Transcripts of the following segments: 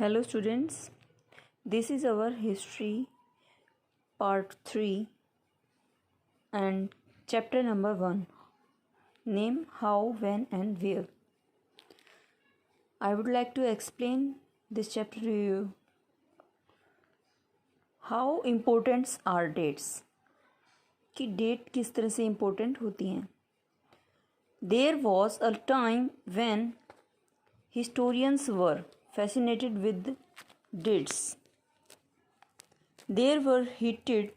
Hello students, this is our history part 3 and chapter number 1. Name, how, when and where. I would like to explain this chapter to you. How important are dates? कि date किस तरह से important होती हैं. There was a time when historians were fascinated with dates. There were heated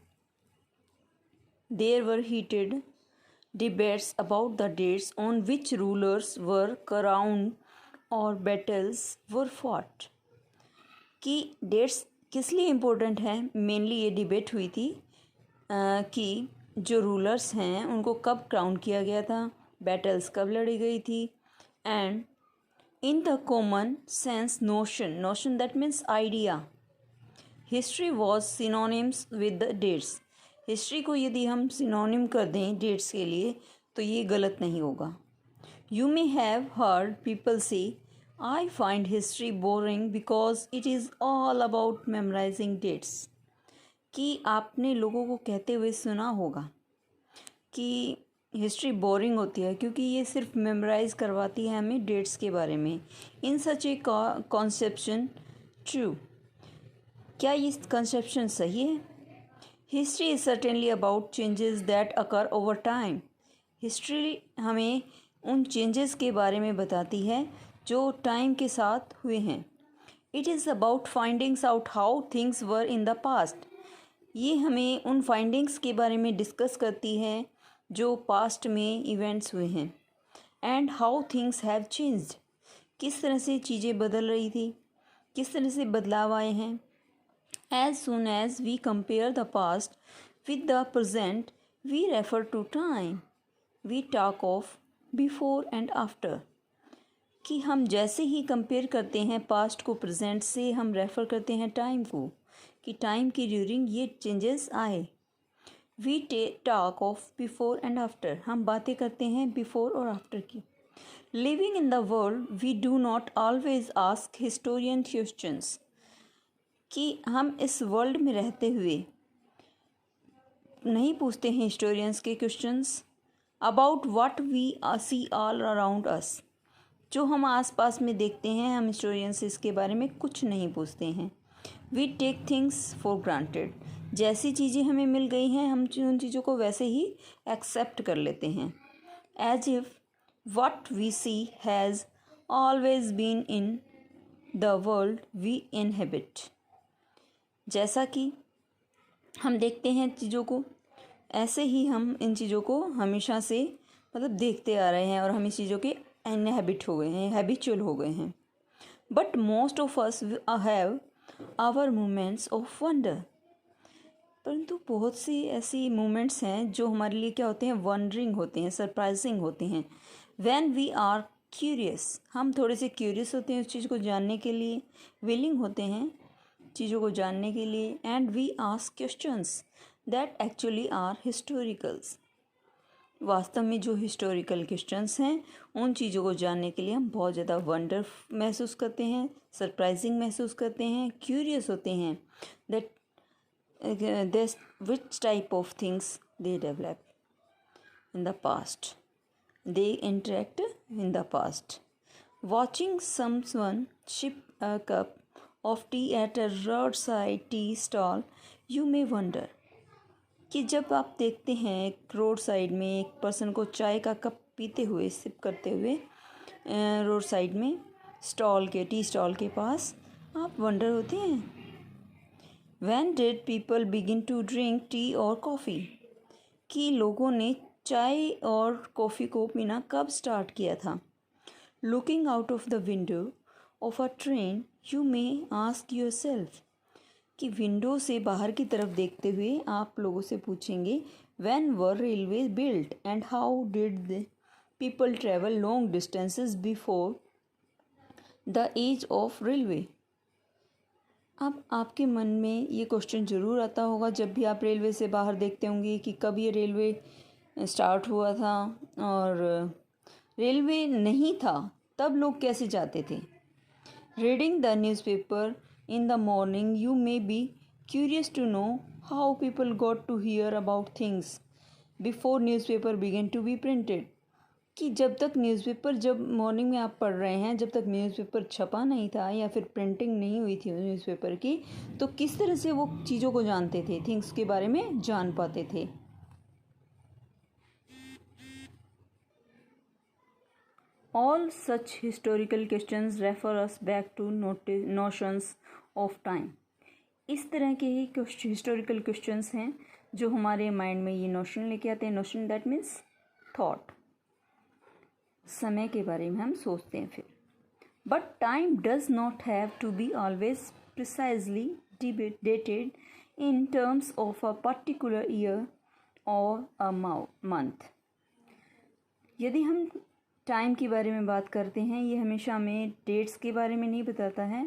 debates about the dates on which rulers were crowned or battles were fought. कि dates किस लिए important है. मेनली ये डिबेट हुई थी कि जो रूलर्स हैं उनको कब क्राउन किया गया था, बैटल्स कब लड़ी गई थी. And in the common sense notion that means idea, history was synonyms with the dates. History को यदि हम सिनोनिम कर दें डेट्स के लिए तो ये गलत नहीं होगा. You may have heard people say I find history boring because it is all about memorising dates. कि आपने लोगों को कहते हुए सुना होगा कि हिस्ट्री बोरिंग होती है क्योंकि ये सिर्फ मेमोराइज करवाती है हमें डेट्स के बारे में. इन सच ए कॉन्सेप्शन ट्रू. क्या ये कंसेप्शन सही है? History is certainly about changes that occur over time. History हमें उन चेंजेस के बारे में बताती है जो टाइम के साथ हुए हैं. It is about findings out how things were in the past. ये हमें उन फाइंडिंग्स के बारे में डिस्कस करती है जो पास्ट में इवेंट्स हुए हैं. And how things have changed. किस तरह से चीज़ें बदल रही थी, किस तरह से बदलाव आए हैं. As soon as we compare the past with the present, we refer to time. We talk of before and after. कि हम जैसे ही कंपेयर करते हैं पास्ट को प्रेजेंट से, हम रेफ़र करते हैं टाइम को कि टाइम के ड्यूरिंग ये चेंजेस आए. We talk of before and after. हम बातें करते हैं बिफोर और आफ्टर की. Living in the world we do not always ask historian questions. कि हम इस वर्ल्ड में रहते हुए नहीं पूछते हैं हिस्टोरियंस के questions about what we see all around us. जो हम आसपास में देखते हैं हम हिस्टोरियंस से इसके बारे में कुछ नहीं पूछते हैं. We take things for granted. जैसी चीज़ें हमें मिल गई हैं हम उन चीज़ों को वैसे ही एक्सेप्ट कर लेते हैं. As if what we see has always been in the world we inhabit. जैसा कि हम देखते हैं चीज़ों को ऐसे ही हम इन चीज़ों को हमेशा से देखते आ रहे हैं और हम इस चीज़ों के इनहेबिट हो गए हैं, हैबिचुअल हो गए हैं. But most of us have our moments of wonder. परंतु बहुत सी ऐसी मोमेंट्स हैं जो हमारे लिए क्या होते हैं, वंडरिंग होते हैं, सरप्राइजिंग होते हैं. When we are curious. हम थोड़े से क्यूरियस होते हैं उस चीज़ को जानने के लिए, विलिंग होते हैं चीज़ों को जानने के लिए. And we ask questions that actually are historicals. वास्तव में जो हिस्टोरिकल क्वेश्चंस हैं उन चीज़ों को जानने के लिए हम बहुत ज़्यादा वंडर महसूस करते हैं, सरप्राइजिंग महसूस करते हैं, क्यूरियस होते हैं that this which type of things they develop in the past, they interact in the past. Watching someone ship a cup of tea at a roadside tea stall, you may wonder. कि जब आप देखते हैं एक road side में एक person को चाय का कप पीते हुए, सिप करते हुए रोड साइड में स्टॉल के, टी स्टॉल के पास, आप वंडर होते हैं. When did people begin to drink tea or coffee? कि लोगों ने चाय और कॉफ़ी को पीना कब स्टार्ट किया था. Looking out of the window of a train, you may ask yourself. कि विंडो से बाहर की तरफ देखते हुए आप लोगों से पूछेंगे when were railways built and how did the people travel long distances before the age of railway. अब आपके मन में ये क्वेश्चन ज़रूर आता होगा जब भी आप रेलवे से बाहर देखते होंगे कि कब ये रेलवे स्टार्ट हुआ था और रेलवे नहीं था तब लोग कैसे जाते थे. Reading the newspaper in the morning, you may be curious to know how people got to hear about things before newspaper began to be printed. कि जब तक न्यूज़पेपर जब मॉर्निंग में आप पढ़ रहे हैं, जब तक न्यूज़पेपर छपा नहीं था या फिर प्रिंटिंग नहीं हुई थी न्यूज़पेपर की, तो किस तरह से वो चीज़ों को जानते थे, थिंग्स के बारे में जान पाते थे. All such historical questions refer us back to notions of time. इस तरह के ही कुछ हिस्टोरिकल क्वेश्चंस हैं जो हमारे माइंड में ये नोशन लेके आते हैं. नोशन दैट मीन्स थॉट, समय के बारे में हम सोचते हैं फिर. But time does not have to be always precisely dated in terms of a particular year और अ मंथ. यदि हम टाइम के बारे में बात करते हैं, ये हमेशा हमें डेट्स के बारे में नहीं बताता है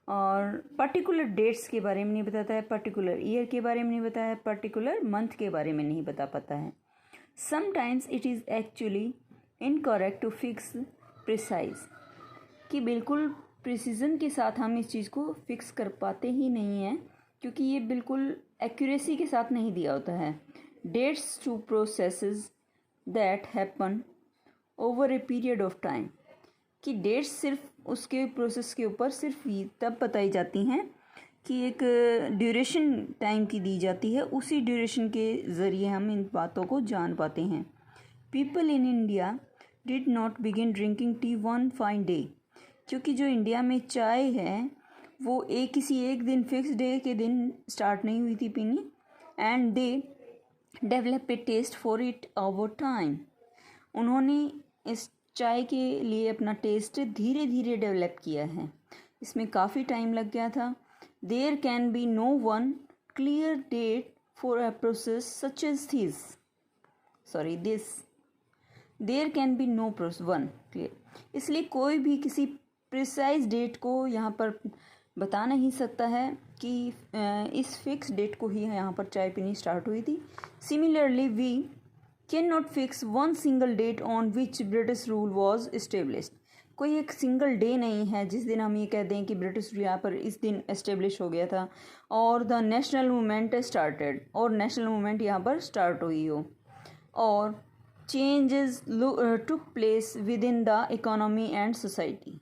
और पर्टिकुलर डेट्स के बारे में नहीं बताता है, पर्टिकुलर ईयर के बारे में नहीं बताया है, पर्टिकुलर मंथ के बारे में नहीं बता पाता है. Sometimes it is actually incorrect to fix precise, कि बिल्कुल प्रिसीजन के साथ हम इस चीज़ को फिक्स कर पाते ही नहीं हैं, क्योंकि ये बिल्कुल एक्यूरेसी के साथ नहीं दिया होता है. Dates to processes that happen over a period of time, कि डेट्स सिर्फ उसके प्रोसेस के ऊपर सिर्फ तब बताई जाती हैं कि एक ड्यूरेशन टाइम की दी जाती है, उसी ड्यूरेशन के ज़रिए हम इन बातों को जान पाते हैं. People in India did not begin drinking tea one fine day, क्योंकि जो इंडिया में चाय है वो किसी एक दिन फिक्स डे के दिन स्टार्ट नहीं हुई थी पीनी. And they develop a taste for it over time, उन्होंने इस चाय के लिए अपना टेस्ट धीरे धीरे डेवलप किया है, इसमें काफ़ी टाइम लग गया था. There can be no one clear date for a process such as this there can be no one clear, इसलिए कोई भी किसी प्रिसाइज डेट को यहाँ पर बता नहीं सकता है कि इस फिक्स डेट को ही यहाँ पर चाय पीनी स्टार्ट हुई थी. Similarly we can not fix one single date on which British rule was established, कोई एक सिंगल डे नहीं है जिस दिन हम ये कह दें कि ब्रिटिश रूल यहाँ पर इस दिन एस्टेब्लिश हो गया था और द नेशनल मूवमेंट स्टार्टेड, और नेशनल मूवमेंट यहाँ पर स्टार्ट हुई हो. और changes took place within the economy and society,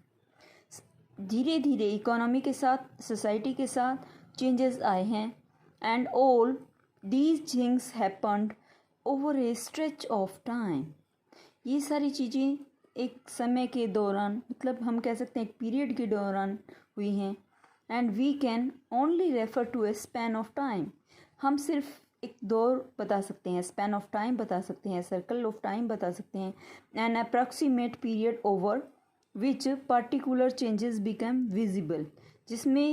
धीरे धीरे इकोनॉमी के साथ सोसाइटी के साथ चेंजेस आए हैं. And all these things happened over A stretch of time, ये सारी चीज़ें एक समय के दौरान, मतलब हम कह सकते हैं एक पीरियड के दौरान हुई हैं. And we can only refer to a span of time, हम सिर्फ एक दौर बता सकते हैं, स्पैन ऑफ टाइम बता सकते हैं, सर्कल ऑफ टाइम बता सकते हैं. An approximate period over which particular changes become visible, जिसमें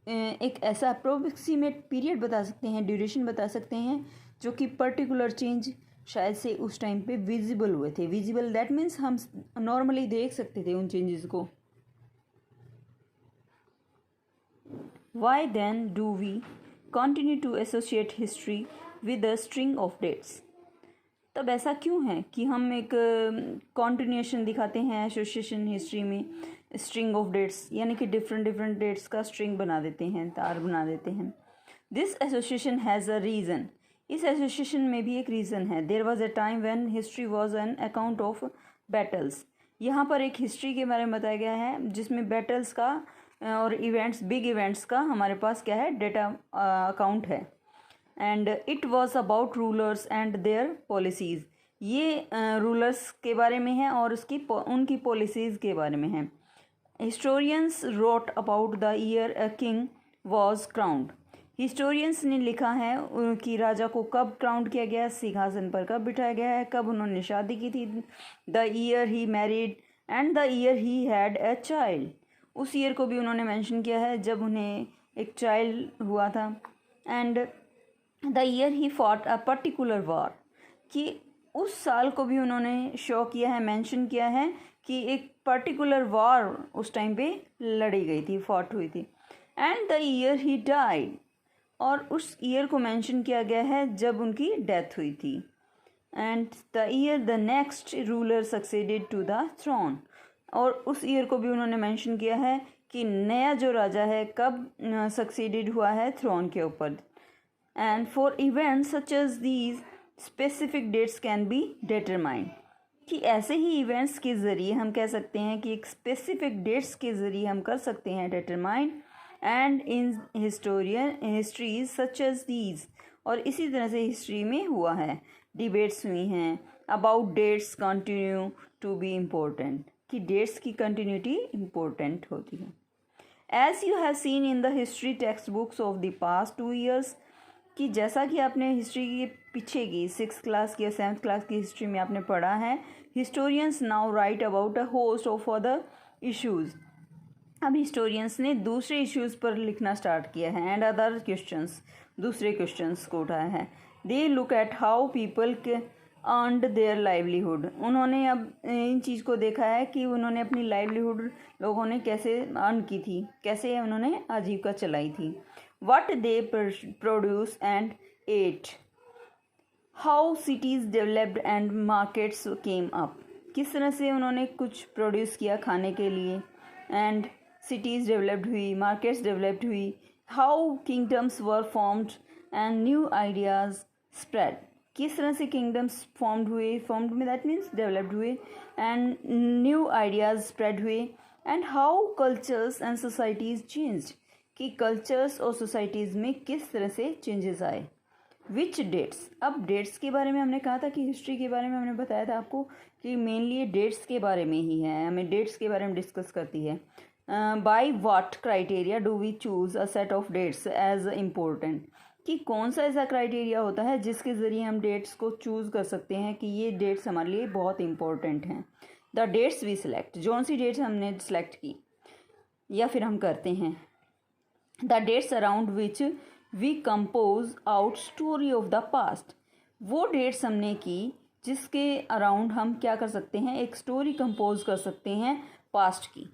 एक ऐसा अप्रोक्सीमेट पीरियड बता सकते हैं, ड्यूरेशन बता सकते हैं जो कि पर्टिकुलर चेंज शायद से उस टाइम पे विजिबल हुए थे. विजिबल दैट मीन्स हम नॉर्मली देख सकते थे उन चेंजेस को. Why then do we continue to associate history with a string of dates, तब ऐसा क्यों है कि हम एक continuation दिखाते हैं एसोसिएशन हिस्ट्री में स्ट्रिंग ऑफ डेट्स, यानी कि डिफरेंट डेट्स का स्ट्रिंग बना देते हैं, तार बना देते हैं. This association has a reason, इस एसोसिएशन में भी एक रीज़न है. There was a time when history was an account of battles, यहाँ पर एक हिस्ट्री के बारे में बताया गया है जिसमें बैटल्स का और इवेंट्स, बिग इवेंट्स का हमारे पास क्या है, डेटा अकाउंट है. And it was about rulers and their policies, ये रूलर्स के बारे में है और उनकी पॉलिसीज़ के बारे में है. Historians wrote about the year a king was crowned, historians ने लिखा है कि राजा को कब क्राउंड किया गया, सिंहासन पर कब बिठाया गया है, कब उन्होंने शादी की थी. The year he married and the year he had a child, उस ईयर को भी उन्होंने मेंशन किया है जब उन्हें एक चाइल्ड हुआ था. And the year he fought a particular war, कि उस साल को भी उन्होंने शो किया है, मेंशन किया है कि एक पर्टिकुलर वॉर उस टाइम पे लड़ी गई थी, फॉट हुई थी. And the year he died, और उस ईयर को मेंशन किया गया है जब उनकी डेथ हुई थी. And the year the next ruler succeeded to the throne, और उस ईयर को भी उन्होंने मेंशन किया है कि नया जो राजा है कब सक्सीडेड हुआ है थ्रोन के ऊपर। And for events such as these specific dates can be determined, कि ऐसे ही इवेंट्स के ज़रिए हम कह सकते हैं कि एक स्पेसिफिक डेट्स के ज़रिए हम कर सकते हैं determine. And in histories such as these, और इसी तरह से हिस्ट्री में हुआ है, डिबेट्स हुई हैं about dates continue to be important, कि डेट्स की कंटिन्यूटी इम्पोर्टेंट होती है। As you have seen in the history text books of the past 2 years, कि जैसा कि आपने हिस्ट्री के पीछे की 6th क्लास की या 7th क्लास की हिस्ट्री में आपने पढ़ा है, historians now right about a host of other issues. अब हिस्टोरियंस ने दूसरे इश्यूज़ पर लिखना स्टार्ट किया है। एंड अदर क्वेश्चंस, दूसरे क्वेश्चंस को उठाया है। They look at how people earned their livelihood, उन्होंने अब इन चीज़ को देखा है कि उन्होंने अपनी लाइवलीहुड लोगों ने कैसे अर्न की थी, कैसे उन्होंने आजीविका चलाई थी। What they produce and ate, how cities developed and markets came up, किस तरह से उन्होंने कुछ प्रोड्यूस किया खाने के लिए एंड सिटीज़ डेवलप्ड हुई, मार्केट्स डेवलप्ड हुई। How kingdoms were formed and new ideas spread, किस तरह से किंगडम्स फॉर्म्ड में दैट मीन्स डेवलप्ड हुए एंड न्यू आइडियाज़ स्प्रेड हुए। And how cultures and societies changed, कि कल्चर्स और सोसाइटीज़ में किस तरह से चेंजेस आए। विच डेट्स, अब डेट्स के बारे में हमने कहा था कि हिस्ट्री के बारे में हमने बताया था आपको कि मेनली ये डेट्स के बारे में ही है, हमें डेट्स के बारे में डिस्कस करती है। By what criteria do we choose a set of dates as important, कि कौन सा ऐसा क्राइटेरिया होता है जिसके ज़रिए हम डेट्स को चूज़ कर सकते हैं कि ये डेट्स हमारे लिए बहुत इंपॉर्टेंट हैं। द डेट्स वी सिलेक्ट, जौन सी डेट्स हमने सिलेक्ट की या फिर हम करते हैं। The dates around which we compose out story of the past, वो डेट्स हमने की जिसके अराउंड हम क्या कर सकते हैं, एक स्टोरी कंपोज कर सकते हैं पास्ट की।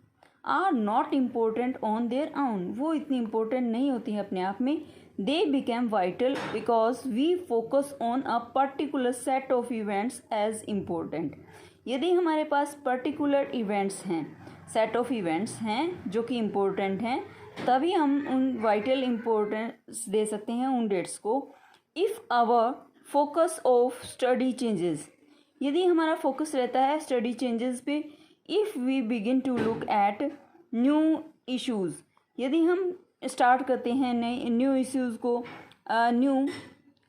Are not important on their own, वो इतनी इम्पोर्टेंट नहीं होती हैं अपने आप में। They became vital because we focus on a particular set of events as important, यदि हमारे पास पर्टिकुलर इवेंट्स हैं, सेट ऑफ इवेंट्स हैं जो कि इम्पोर्टेंट हैं, तभी हम उन वाइटल इम्पोर्टेंस दे सकते हैं उन डेट्स को। If our focus of study changes, यदि हमारा फोकस रहता है स्टडी चेंजेस पे। If we begin to look at new issues, यदि हम स्टार्ट करते हैं नए न्यू इश्यूज़ को, new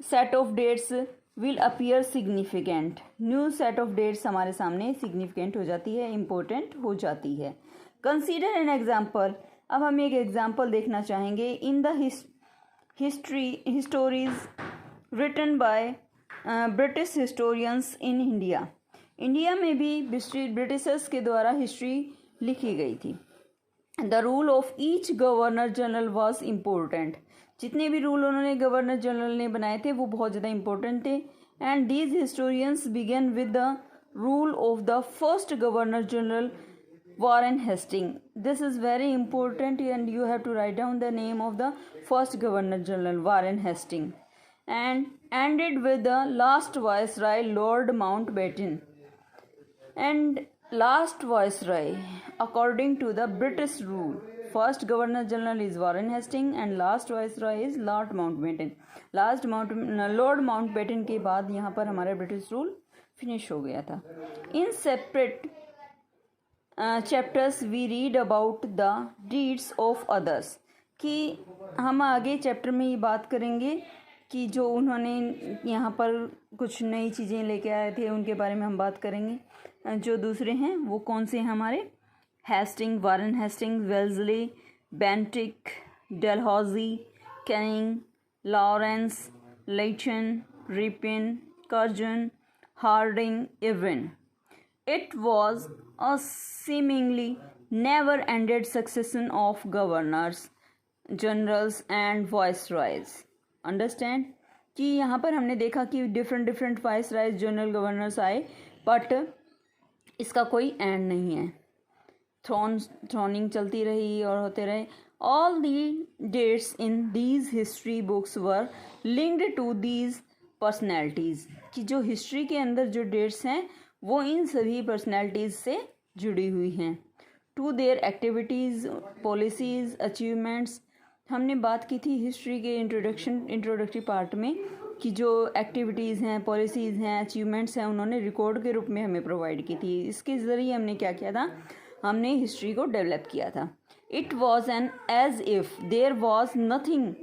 set of dates will appear significant, new set of dates हमारे सामने सिग्निफिकेंट हो जाती है, इम्पोर्टेंट हो जाती है। कंसीडर एन एग्जाम्पल, अब हम एक एग्जाम्पल देखना चाहेंगे। In the histories written by British historians in India, India में भी ब्रिटिशर्स के द्वारा हिस्ट्री लिखी गई थी। The rule of each governor general was important, जितने भी रूल उन्होंने गवर्नर जनरल ने बनाए थे वो बहुत ज़्यादा इम्पोर्टेंट थे। And these historians began with the rule of the first governor general Warren Hastings. This is very important and you have to write down the name of the first Governor General, Warren Hastings. And ended with the last Viceroy, Lord Mountbatten. And last Viceroy, according to the British rule, first Governor General is Warren Hastings and last Viceroy is Lord Mountbatten. Lord Mountbatten के बाद यहाँ पर हमारा British rule finish हो गया था। In separate chapters we read about the deeds of others, कि हम आगे चैप्टर में ये बात करेंगे कि जो उन्होंने यहाँ पर कुछ नई चीज़ें लेके आए थे उनके बारे में हम बात करेंगे। जो दूसरे हैं वो कौन से हैं हमारे, Hasting, Warren Hasting, Wellesley, Bentinck, Dalhousie, Canning, Lawrence, लेचन, Ripon, Curzon, Hardinge, Irwin. It was a seemingly never-ended succession of governors, generals and viceroys. Understand? कि यहाँ पर हमने देखा कि डिफरेंट वाइसराइज, जनरल, गवर्नर्स आए, बट इसका कोई एंड नहीं है। थ्रोनिंग चलती रही और होते रहे। All the dates in these history books were linked to these personalities, कि जो हिस्ट्री के अंदर जो डेट्स हैं वो इन सभी पर्सनैलिटीज़ से जुड़ी हुई हैं। To their activities, policies, achievements. हमने बात की थी हिस्ट्री के इंट्रोडक्टरी पार्ट में कि जो एक्टिविटीज़ हैं, पॉलिसीज़ हैं, अचीवमेंट्स हैं, उन्होंने रिकॉर्ड के रूप में हमें प्रोवाइड की थी। इसके ज़रिए हमने क्या किया था, हमने हिस्ट्री को डेवलप किया था। It was an as if there was nothing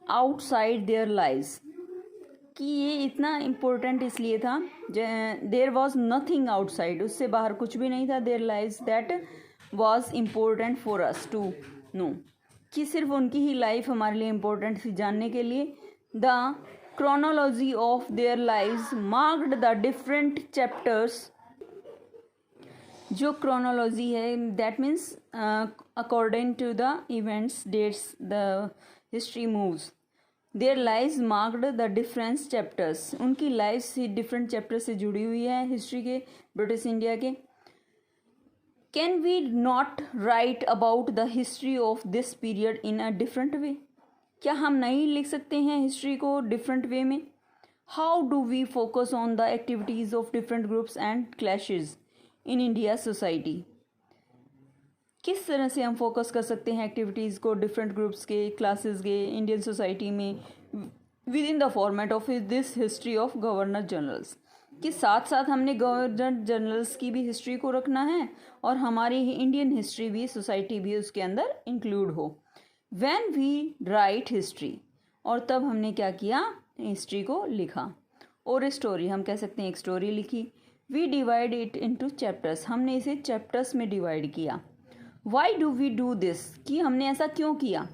outside their lives, कि ये इतना इम्पोर्टेंट इसलिए था, देयर वॉज नथिंग आउटसाइड, उससे बाहर कुछ भी नहीं था, their lives that was important for us to know, कि सिर्फ उनकी ही लाइफ हमारे लिए इम्पोर्टेंट थी जानने के लिए। The chronology of their lives marked the different chapters, जो क्रोनोलॉजी है that means according to the events dates the history moves, their lives marked the difference chapters, उनकी लाइफ से डिफरेंट चैप्टर से जुड़ी हुई है हिस्ट्री के, ब्रिटिश इंडिया के। Can we not write about the history of this period in a different way, क्या हम नहीं लिख सकते हैं हिस्ट्री को डिफरेंट वे में। How do we focus on the activities of different groups and clashes in India society, किस तरह से हम फोकस कर सकते हैं एक्टिविटीज़ को डिफरेंट ग्रुप्स के, क्लासेस के इंडियन सोसाइटी में with in the format of this history of governor generals, कि साथ साथ हमने गवर्नर जनरल्स की भी हिस्ट्री को रखना है और हमारी इंडियन हिस्ट्री भी, सोसाइटी भी उसके अंदर इंक्लूड हो। व्हेन वी राइट हिस्ट्री, और तब हमने क्या किया, हिस्ट्री को लिखा। और स्टोरी, हम कह सकते हैं एक स्टोरी लिखी। We divide it into chapters, हमने इसे चैप्टर्स में डिवाइड किया। Why do we do this, कि हमने ऐसा क्यों किया।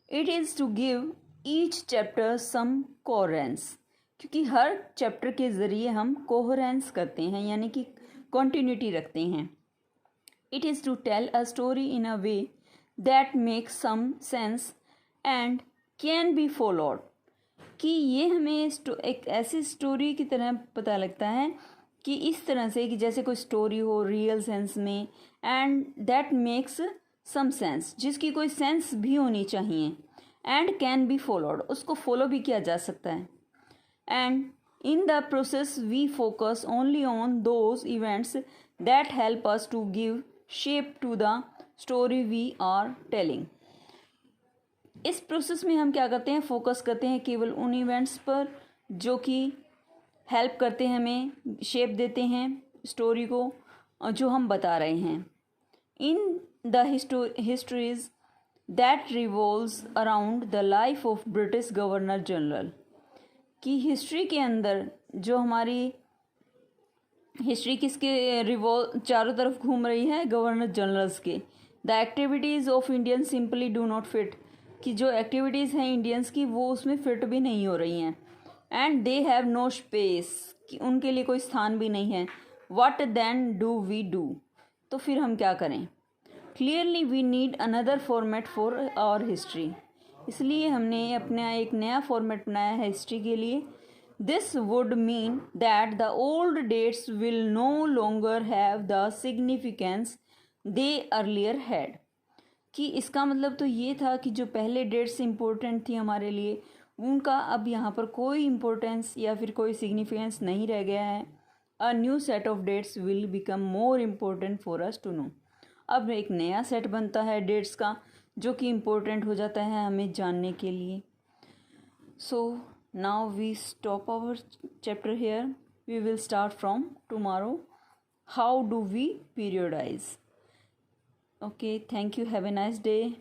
It is to give each chapter some coherence, क्योंकि हर चैप्टर के ज़रिए हम कोहेरेंस करते हैं, यानी कि कॉन्टिन्यूटी रखते हैं। It is to tell a story in a way that makes some sense and can be followed, कि ये हमें एक ऐसी स्टोरी की तरह पता लगता है कि इस तरह से, कि जैसे कोई स्टोरी हो रियल सेंस में, and that makes some sense, जिसकी कोई सेंस भी होनी चाहिए, एंड कैन बी फॉलोड, उसको फॉलो भी किया जा सकता है। And in the process we focus only on those events that help us to give shape to the story we are telling. इस प्रोसेस में हम क्या करते हैं, फोकस करते हैं केवल उन इवेंट्स पर जो कि हेल्प करते हैं, हमें शेप देते हैं स्टोरी को जो हम बता रहे हैं। In the histories that revolves around the life of British governor general, की हिस्ट्री के अंदर जो हमारी हिस्ट्री किसके चारों तरफ घूम रही है, गवर्नर जनरल्स के। The activities of Indian simply do not fit, कि जो एक्टिविटीज़ हैं इंडियंस की वो उसमें फिट भी नहीं हो रही हैं। And they have no space, कि उनके लिए कोई स्थान भी नहीं है। What then do we do, तो फिर हम क्या करें। Clearly we need another format for our history, इसलिए हमने अपना एक नया फॉर्मेट बनाया है हिस्ट्री के लिए। This would mean that the old dates will no longer have the significance they earlier had, कि इसका मतलब तो ये था कि जो पहले डेट्स इम्पोर्टेंट थी हमारे लिए, उनका अब यहाँ पर कोई इम्पोर्टेंस या फिर कोई सिग्निफिकेंस नहीं रह गया है। A new set of dates will become more important for us to know, अब एक नया सेट बनता है डेट्स का जो कि इम्पोर्टेंट हो जाता है हमें जानने के लिए। So now we stop our chapter here, we will start from tomorrow, how do we periodise. Okay, thank you, have a nice day.